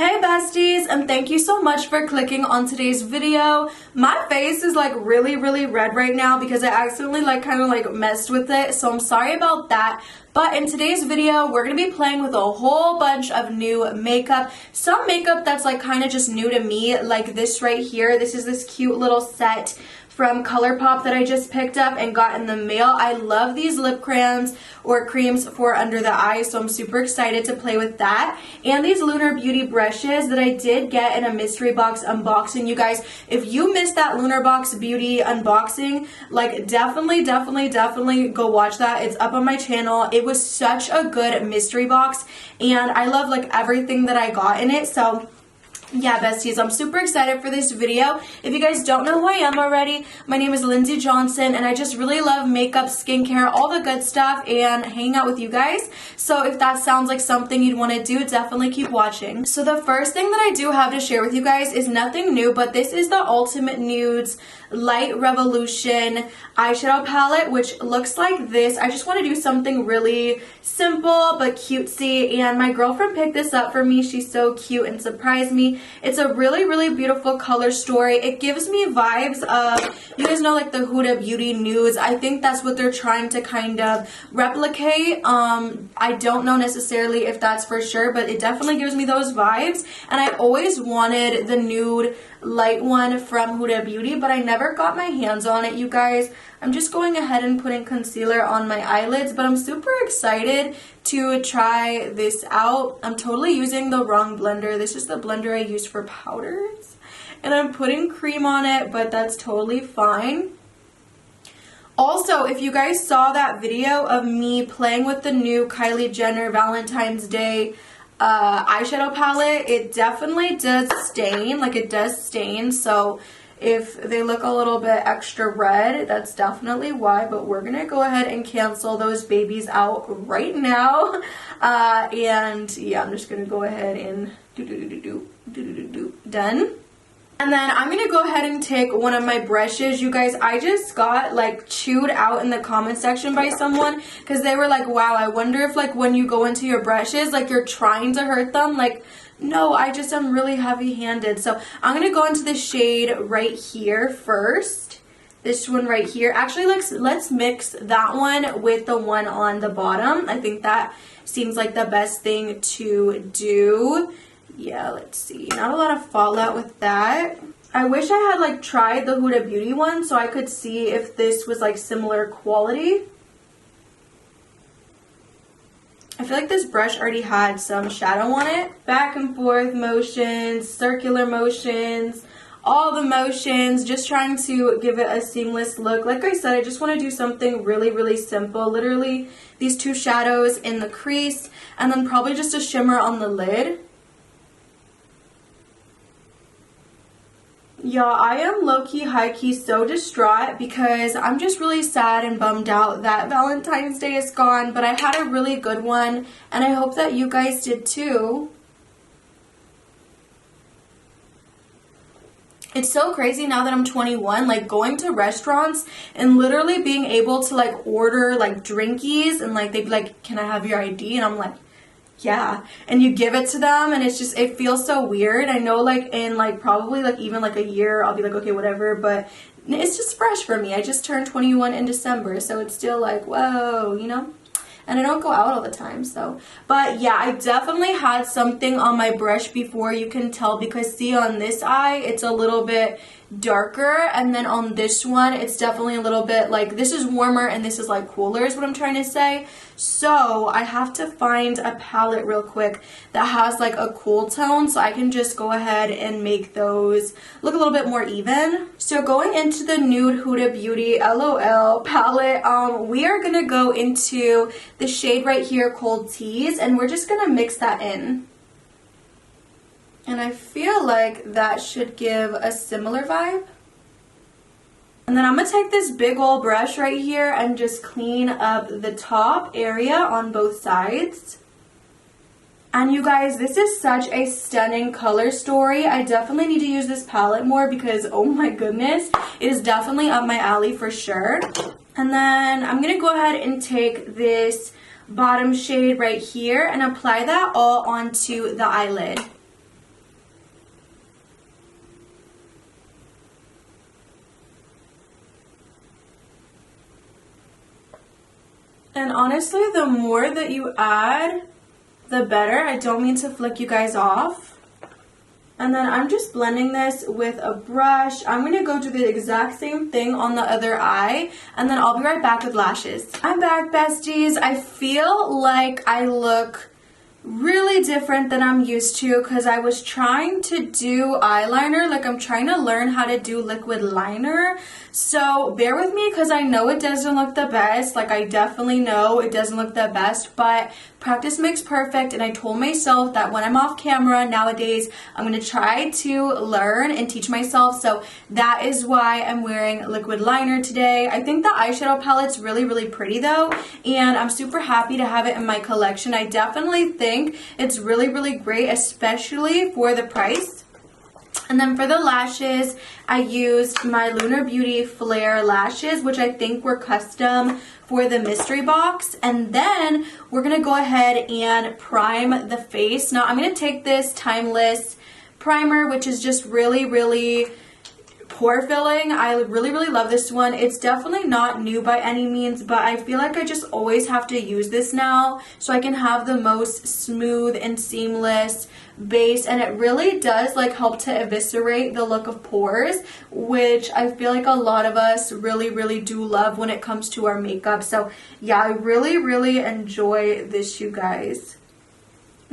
Hey besties, and thank you so much for clicking on today's video. My face is like really red right now because I accidentally kind of messed with it, so I'm sorry about that. But in today's video, we're going to be playing with a whole bunch of new makeup. Some makeup that's kind of just new to me, like this right here. This is this cute little set from ColourPop that I just picked up and got in the mail. I love these lip crayons or creams for under the eyes, so I'm super excited to play with that. And these Lunar Beauty brushes that I did get in a mystery box unboxing. You guys, if you missed that Lunar Box Beauty unboxing, definitely go watch that. It's up on my channel. It was such a good mystery box, and I love everything that I got in it. So yeah, besties, I'm super excited for this video. If you guys don't know who I am already, my name is Lindsay Johnson, and I just really love makeup, skincare, all the good stuff, and hanging out with you guys. So if that sounds like something you'd want to do, definitely keep watching. So the first thing that I do have to share with you guys is nothing new, but this is the Ultimate Nudes Light Revolution eyeshadow palette, which looks like this. I just want to do something really simple but cutesy, and my girlfriend picked this up for me. She's so cute and surprised me. It's a really beautiful color story. It gives me vibes of, you guys know, the Huda Beauty Nudes. I think that's what they're trying to kind of replicate. I don't know necessarily if that's for sure, but it definitely gives me those vibes. And I always wanted the nude light one from Huda Beauty, but I never got my hands on it, you guys. I'm just going ahead and putting concealer on my eyelids, but I'm super excited to try this out. I'm totally using the wrong blender. This is the blender I use for powders, and I'm putting cream on it, but that's totally fine. Also, if you guys saw that video of me playing with the new Kylie Jenner Valentine's Day eyeshadow palette, it definitely does stain. It does stain, so if they look a little bit extra red, that's definitely why, but we're gonna go ahead and cancel those babies out right now. And yeah, I'm just gonna go ahead and done. And then I'm going to go ahead and take one of my brushes. You guys, I just got chewed out in the comment section by someone because they were like, wow, I wonder if when you go into your brushes, you're trying to hurt them. No, I just am really heavy-handed. So I'm going to go into the shade right here first. This one right here. Actually, let's mix that one with the one on the bottom. I think that seems like the best thing to do. Yeah, let's see. Not a lot of fallout with that. I wish I had tried the Huda Beauty one so I could see if this was similar quality. I feel like this brush already had some shadow on it. Back and forth motions, circular motions, all the motions, just trying to give it a seamless look. Like I said, I just want to do something really simple. Literally these two shadows in the crease, and then probably just a shimmer on the lid. Y'all, I am low-key, high-key so distraught because I'm just really sad and bummed out that Valentine's Day is gone, but I had a really good one, and I hope that you guys did too. It's so crazy now that I'm 21, going to restaurants and literally being able to order drinkies, and they'd be like, can I have your ID? And I'm like, yeah, and you give it to them, and it's just, it feels so weird. I know in probably even a year I'll be like, okay, whatever, but it's just fresh for me. I just turned 21 in December, so it's still whoa, you know. And I don't go out all the time, so. But yeah, I definitely had something on my brush before, you can tell, because see, on this eye it's a little bit darker, and then on this one it's definitely a little bit this is warmer and this is cooler, is what I'm trying to say. So I have to find a palette real quick that has a cool tone so I can just go ahead and make those look a little bit more even. So going into the nude Huda Beauty LOL palette, we are gonna go into the shade right here, Cold Tease, and we're just gonna mix that in. And I feel like that should give a similar vibe. And then I'm going to take this big old brush right here and just clean up the top area on both sides. And you guys, this is such a stunning color story. I definitely need to use this palette more because, oh my goodness, it is definitely up my alley for sure. And then I'm going to go ahead and take this bottom shade right here and apply that all onto the eyelid. And honestly, the more that you add, the better. I don't mean to flick you guys off. And then I'm just blending this with a brush. I'm going to go do the exact same thing on the other eye, and then I'll be right back with lashes. I'm back, besties. I feel like I look really different than I'm used to because I was trying to do eyeliner. Like, I'm trying to learn how to do liquid liner. So bear with me because I know it doesn't look the best. Like, I definitely know it doesn't look the best, but practice makes perfect. And I told myself that when I'm off camera nowadays, I'm going to try to learn and teach myself. So that is why I'm wearing liquid liner today. I think the eyeshadow palette's really, really pretty though. And I'm super happy to have it in my collection. I definitely think it's really, really great, especially for the price. And then for the lashes, I used my Lunar Beauty Flare lashes, which I think were custom for the mystery box. And then we're going to go ahead and prime the face. Now, I'm going to take this Timeless primer, which is just really, really pore filling. I really, really love this one. It's definitely not new by any means, but I feel like I just always have to use this now so I can have the most smooth and seamless base, and it really does like help to eviscerate the look of pores, which I feel like a lot of us really, really do love when it comes to our makeup. So yeah, I really, really enjoy this, you guys.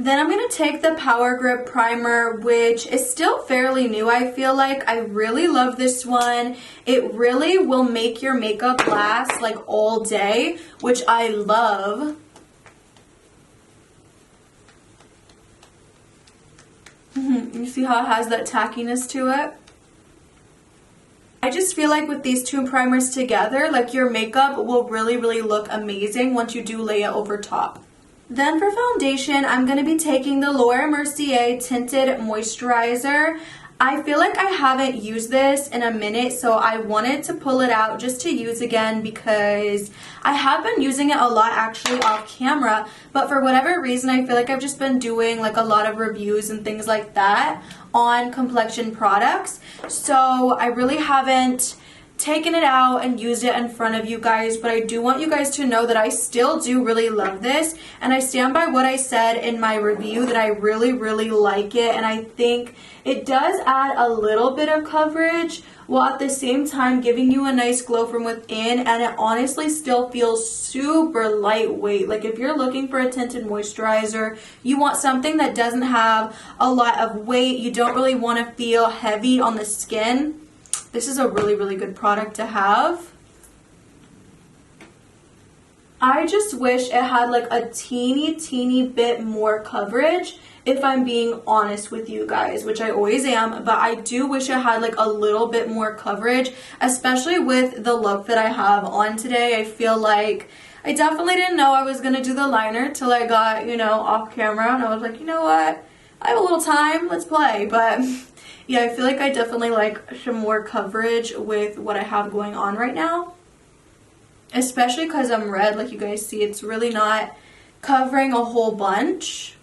Then I'm going to take the Power Grip Primer, which is still fairly new, I feel like. I really love this one. It really will make your makeup last like all day, which I love. You see how it has that tackiness to it? I just feel like with these two primers together, like your makeup will really, really look amazing once you do lay it over top. Then for foundation, I'm going to be taking the Laura Mercier Tinted Moisturizer. I feel like I haven't used this in a minute, so I wanted to pull it out just to use again because I have been using it a lot actually off camera, but for whatever reason I feel like I've just been doing like a lot of reviews and things like that on complexion products, so I really haven't taken it out and used it in front of you guys. But I do want you guys to know that I still do really love this, and I stand by what I said in my review that I really, really like it, and I think it does add a little bit of coverage while at the same time giving you a nice glow from within, and it honestly still feels super lightweight. Like if you're looking for a tinted moisturizer, you want something that doesn't have a lot of weight, you don't really want to feel heavy on the skin, this is a really, really good product to have. I just wish it had like a teeny bit more coverage, if I'm being honest with you guys, which I always am, but I do wish it had like a little bit more coverage, especially with the look that I have on today. I feel like I definitely didn't know I was going to do the liner till I got, you know, off camera, and I was like, you know what, I have a little time, let's play. But yeah, I feel like I definitely like some more coverage with what I have going on right now. Especially because I'm red, like you guys see, it's really not covering a whole bunch.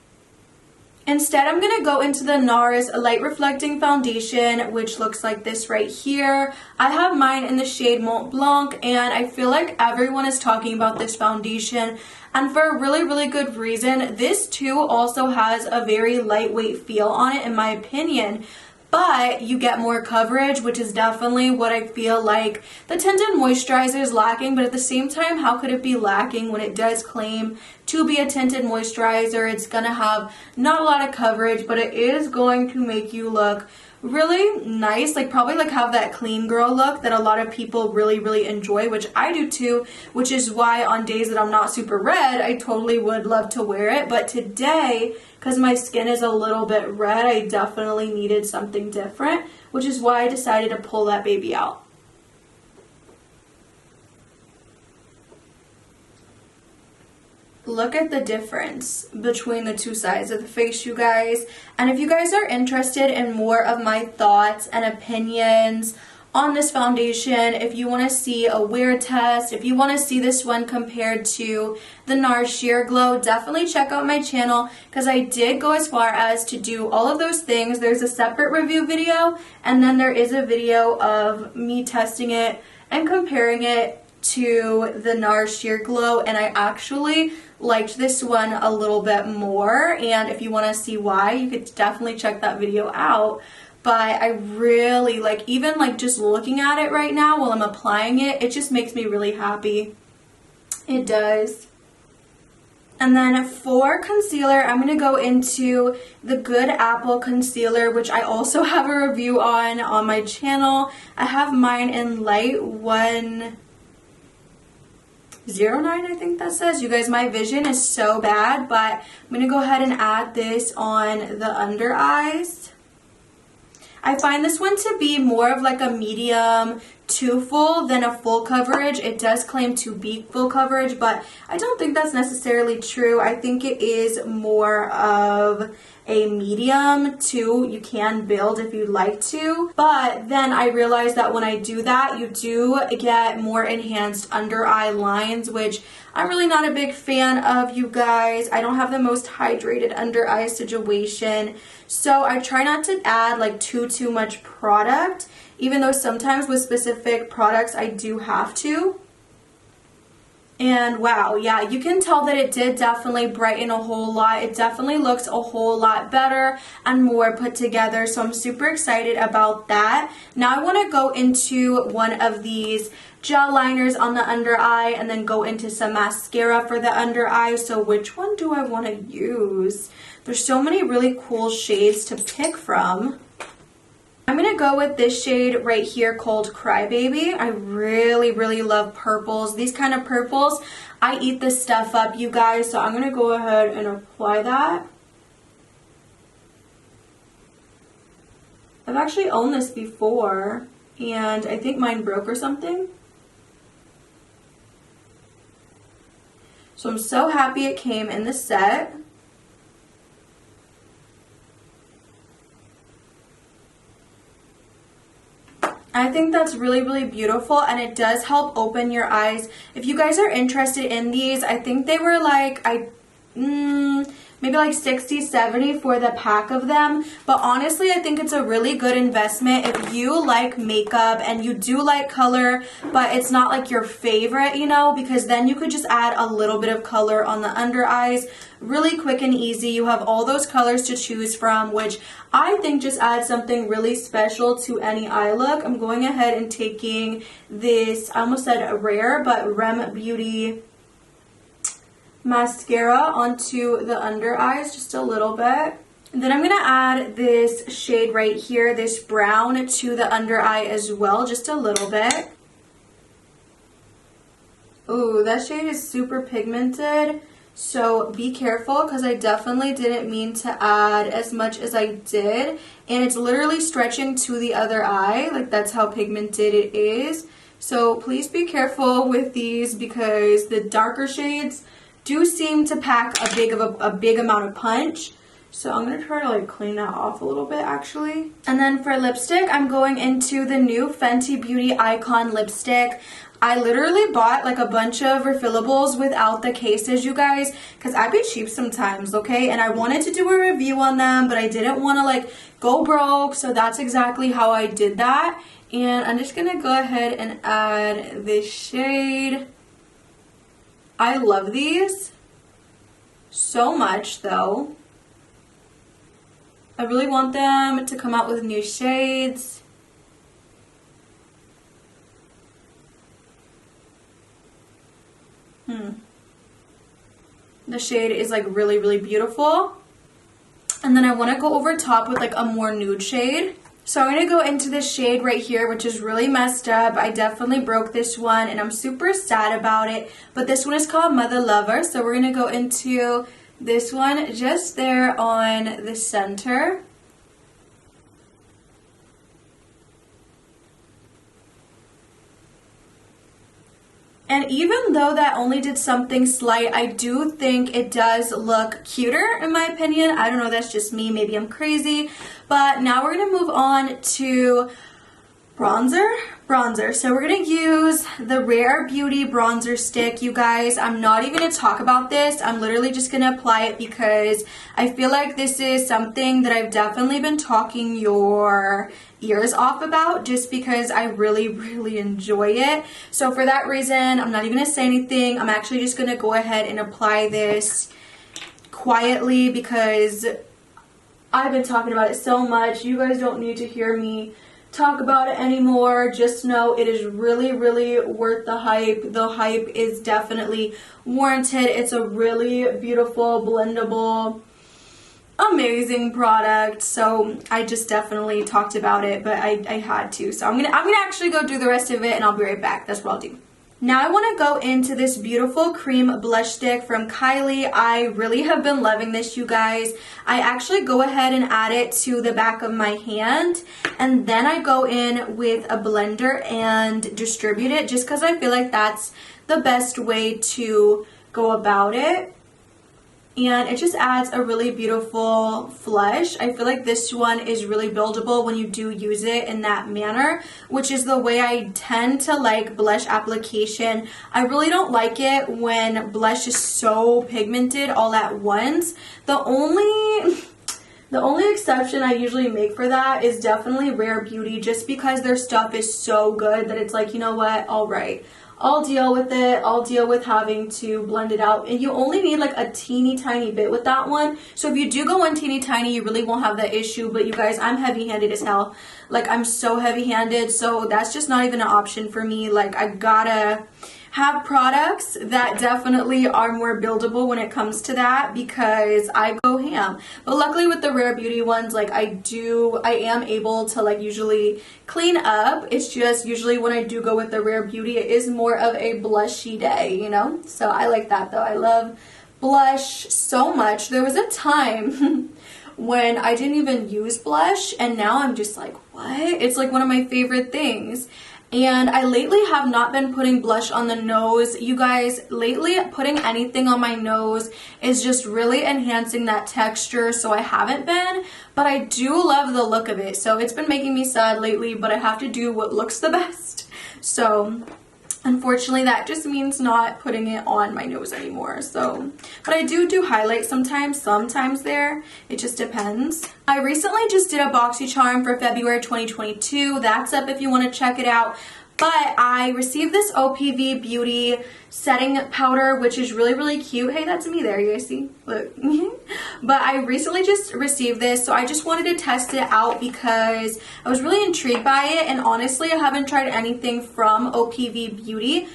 Instead, I'm going to go into the NARS Light Reflecting Foundation, which looks like this right here. I have mine in the shade Mont Blanc, and I feel like everyone is talking about this foundation, and for a really, really good reason. This too also has a very lightweight feel on it, in my opinion. But you get more coverage, which is definitely what I feel like the tinted moisturizer is lacking. But at the same time, how could it be lacking when it does claim to be a tinted moisturizer? It's going to have not a lot of coverage, but it is going to make you look really nice, like probably like have that clean girl look that a lot of people really, really enjoy, which I do too, which is why on days that I'm not super red, I totally would love to wear it. But today, because my skin is a little bit red, I definitely needed something different, which is why I decided to pull that baby out. Look at the difference between the two sides of the face, you guys. And if you guys are interested in more of my thoughts and opinions on this foundation, if you want to see a wear test, if you want to see this one compared to the NARS Sheer Glow, definitely check out my channel, because I did go as far as to do all of those things. There's a separate review video, and then there is a video of me testing it and comparing it to the NARS Sheer Glow, and I actually liked this one a little bit more, and if you want to see why, you could definitely check that video out. But I really like, even like just looking at it right now while I'm applying it, it just makes me really happy. It does. And then for concealer, I'm going to go into the Good Apple Concealer, which I also have a review on my channel. I have mine in Light 109, I think that says. You guys, my vision is so bad, but I'm going to go ahead and add this on the under eyes. I find this one to be more of like a medium to full than a full coverage. It does claim to be full coverage, but I don't think that's necessarily true. I think it is more of a medium to, you can build if you'd like to, but then I realized that when I do that, you do get more enhanced under eye lines, which I'm really not a big fan of, you guys. I don't have the most hydrated under eye situation, so I try not to add like too much product, even though sometimes with specific products I do have to. And wow, yeah, you can tell that it did definitely brighten a whole lot. It definitely looks a whole lot better and more put together, so I'm super excited about that. Now I want to go into one of these gel liners on the under eye and then go into some mascara for the under eye. So which one do I want to use? There's so many really cool shades to pick from. I'm going to go with this shade right here called Crybaby. I really love purples. These kind of purples, I eat this stuff up, you guys. So I'm going to go ahead and apply that. I've actually owned this before, and I think mine broke or something. So I'm so happy it came in the set. I think that's really beautiful, and it does help open your eyes. If you guys are interested in these, I think they were like, maybe like $60-$70 for the pack of them. But honestly, I think it's a really good investment if you like makeup and you do like color, but it's not like your favorite, you know, because then you could just add a little bit of color on the under eyes. Really quick and easy. You have all those colors to choose from, which I think just adds something really special to any eye look. I'm going ahead and taking this, I almost said Rare, but Rem Beauty mascara onto the under eyes just a little bit. And then I'm going to add this shade right here, this brown, to the under eye as well, just a little bit. Ooh, that shade is super pigmented, so be careful, because I definitely didn't mean to add as much as I did. And it's literally stretching to the other eye, like that's how pigmented it is. So please be careful with these, because the darker shades do seem to pack a big amount of punch. So I'm going to try to like clean that off a little bit actually. And then for lipstick, I'm going into the new Fenty Beauty Icon Lipstick. I literally bought like a bunch of refillables without the cases, you guys, because I be cheap sometimes, okay? And I wanted to do a review on them, but I didn't want to like go broke, so that's exactly how I did that. And I'm just going to go ahead and add this shade. I love these so much though. I really want them to come out with new shades. The shade is like really beautiful. And then I want to go over top with like a more nude shade. So I'm going to go into this shade right here, which is really messed up. I definitely broke this one and I'm super sad about it. But this one is called Mother Lover. So we're going to go into this one just there on the center. And even though that only did something slight, I do think it does look cuter in my opinion. I don't know, that's just me. Maybe I'm crazy. But now we're going to move on to bronzer. So we're gonna use the Rare Beauty bronzer stick, you guys. I'm not even gonna talk about this. I'm literally just gonna apply it because I feel like this is something that I've definitely been talking your ears off about, just because I really enjoy it. So for that reason, I'm not even gonna say anything. I'm actually just gonna go ahead and apply this quietly because I've been talking about it so much. You guys don't need to hear me talk about it anymore. Just know it is really worth the hype. The hype is definitely warranted. It's a really beautiful, blendable, amazing product. So I just definitely talked about it, but I had to. So I'm gonna actually go do the rest of it, and I'll be right back. That's what I'll do. Now I want to go into this beautiful cream blush stick from Kylie. I really have been loving this, you guys. I actually go ahead and add it to the back of my hand, and then I go in with a blender and distribute it, just because I feel like that's the best way to go about it. And it just adds a really beautiful flush. I feel like this one is really buildable when you do use it in that manner, which is the way I tend to like blush application. I really don't like it when blush is so pigmented all at once. The only exception I usually make for that is definitely Rare Beauty, just because their stuff is so good that it's like, you know what, all right, I'll deal with it. I'll deal with having to blend it out. And you only need like a teeny tiny bit with that one. So if you do go in teeny tiny, you really won't have that issue. But you guys, I'm heavy-handed as hell. Like, I'm so heavy-handed. So that's just not even an option for me. Like, I gotta have products that definitely are more buildable when it comes to that, because I go ham. But luckily with the Rare Beauty ones, like I am able to like usually clean up. It's just usually when I do go with the Rare Beauty, it is more of a blushy day, you know? So I like that though. I love blush so much. There was a time when I didn't even use blush, and now I'm just like, what? It's like one of my favorite things. And I lately have not been putting blush on the nose. You guys, lately putting anything on my nose is just really enhancing that texture, so I haven't been. But I do love the look of it, so it's been making me sad lately, but I have to do what looks the best. So unfortunately, that just means not putting it on my nose anymore. So, but I do highlight sometimes there. It just depends. I recently just did a BoxyCharm for February 2022. That's up if you want to check it out. But I received this OPV Beauty setting powder, which is really cute. Hey, that's me there, you guys see? Look. But I recently just received this, so I just wanted to test it out because I was really intrigued by it, and honestly, I haven't tried anything from OPV Beauty.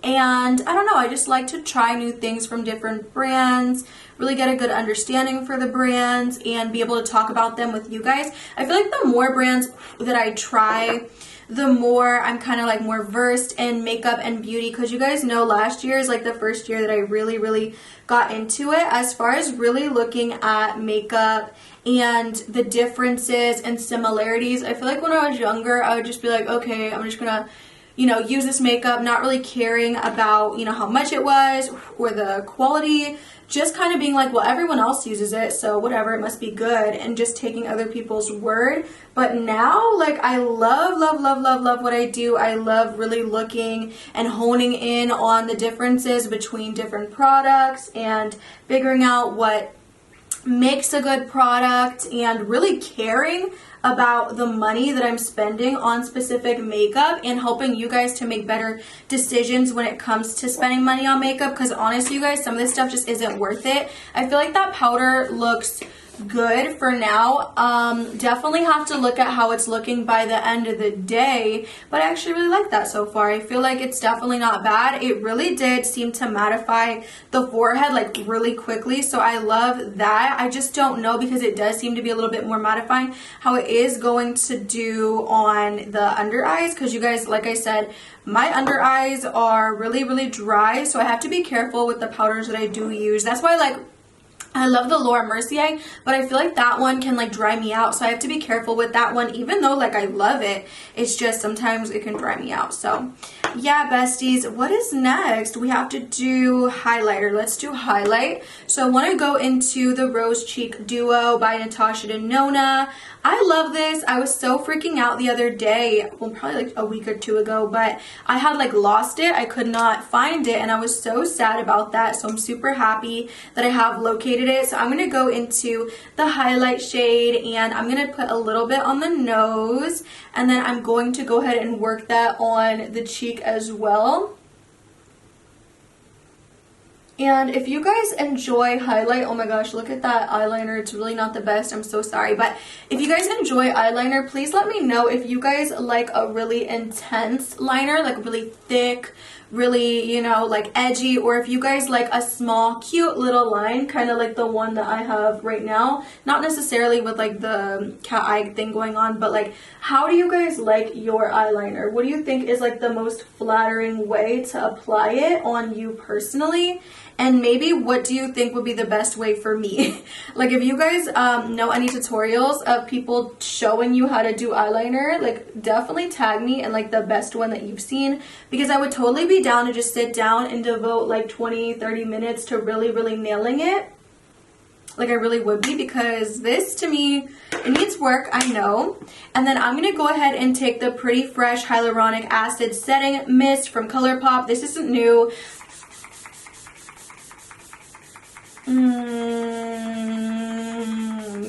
And I don't know, I just like to try new things from different brands, really get a good understanding for the brands, and be able to talk about them with you guys. I feel like the more brands that I try, the more I'm kind of like more versed in makeup and beauty, because you guys know last year is like the first year that I really got into it as far as really looking at makeup and the differences and similarities. I feel like when I was younger, I would just be like, okay, I'm just gonna, you know, use this makeup, not really caring about, you know, how much it was or the quality, just kind of being like, well, everyone else uses it, so whatever, it must be good, and just taking other people's word. But now, like, I love what I do. I love really looking and honing in on the differences between different products and figuring out what makes a good product, and really caring about the money that I'm spending on specific makeup, and helping you guys to make better decisions when it comes to spending money on makeup, because honestly, you guys, some of this stuff just isn't worth it. I feel like that powder looks good for now. Definitely have to look at how it's looking by the end of the day, but I actually really like that so far. I feel like it's definitely not bad. It really did seem to mattify the forehead like really quickly, so I love that. I just don't know, because it does seem to be a little bit more mattifying, how it is going to do on the under eyes, because you guys, like I said, my under eyes are really dry, so I have to be careful with the powders that I do use. That's why, like, I love the Laura Mercier, but I feel like that one can like dry me out, so I have to be careful with that one. Even though like I love it, it's just sometimes it can dry me out. So yeah, besties, what is next? We have to do highlighter. Let's do highlight. So I want to go into the Rose Cheek Duo by Natasha Denona. I love this. I was so freaking out the other day, well, probably like a week or two ago, but I had like lost it. I could not find it, and I was so sad about that. So I'm super happy that I have located it. So I'm going to go into the highlight shade, and I'm going to put a little bit on the nose, and then I'm going to go ahead and work that on the cheek as well. And if you guys enjoy highlight, oh my gosh, look at that eyeliner. It's really not the best. I'm so sorry. But if you guys enjoy eyeliner, please let me know if you guys like a really intense liner, like really thick, really, you know, like edgy, or if you guys like a small, cute little line, kind of like the one that I have right now. Not necessarily with like the cat eye thing going on, but like, how do you guys like your eyeliner? What do you think is like the most flattering way to apply it on you personally? And maybe what do you think would be the best way for me? Like, if you guys know any tutorials of people showing you how to do eyeliner, like definitely tag me and like the best one that you've seen, because I would totally be down to just sit down and devote like 20-30 minutes to really nailing it. Like I really would be, because this to me, it needs work, I know. And then I'm going to go ahead and take the Pretty Fresh Hyaluronic Acid Setting Mist from ColourPop. This isn't new.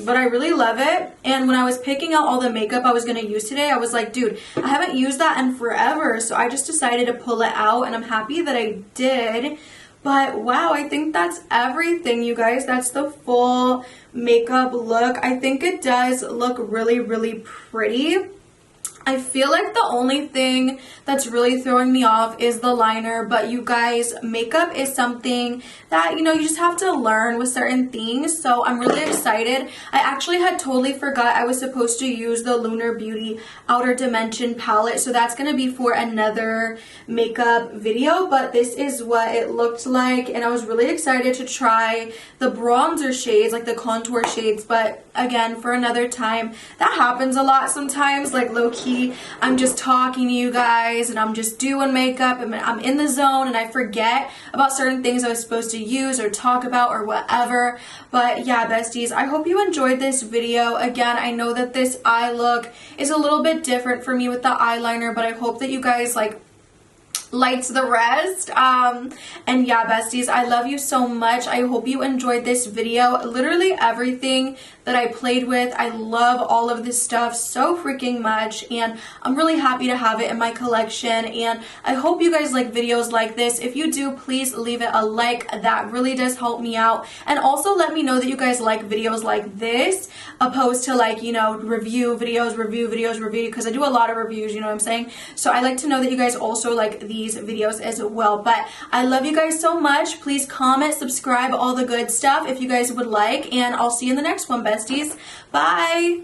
But I really love it. And when I was picking out all the makeup I was going to use today, I was like, dude, I haven't used that in forever. So I just decided to pull it out, and I'm happy that I did. But wow, I think that's everything, you guys. That's the full makeup look. I think it does look really pretty. I feel like the only thing that's really throwing me off is the liner, but you guys, makeup is something that, you know, you just have to learn with certain things. So I'm really excited. I actually had totally forgot I was supposed to use the Lunar Beauty Outer Dimension palette, so that's going to be for another makeup video, but this is what it looked like, and I was really excited to try the bronzer shades, like the contour shades, but again, for another time. That happens a lot sometimes, like low-key, I'm just talking to you guys and I'm just doing makeup and I'm in the zone and I forget about certain things I was supposed to use or talk about or whatever. But yeah, besties, I hope you enjoyed this video. Again, I know that this eye look is a little bit different for me with the eyeliner, but I hope that you guys liked the rest. And yeah, besties, I love you so much. I hope you enjoyed this video. Literally everything that I played with, I love all of this stuff so freaking much, and I'm really happy to have it in my collection, and I hope you guys like videos like this. If you do, please leave it a like. That really does help me out, and also let me know that you guys like videos like this opposed to, like, you know, review videos, because I do a lot of reviews, you know what I'm saying? So I like to know that you guys also like these videos as well. But I love you guys so much. Please comment, subscribe, all the good stuff if you guys would like, and I'll see you in the next one, besties. Bye.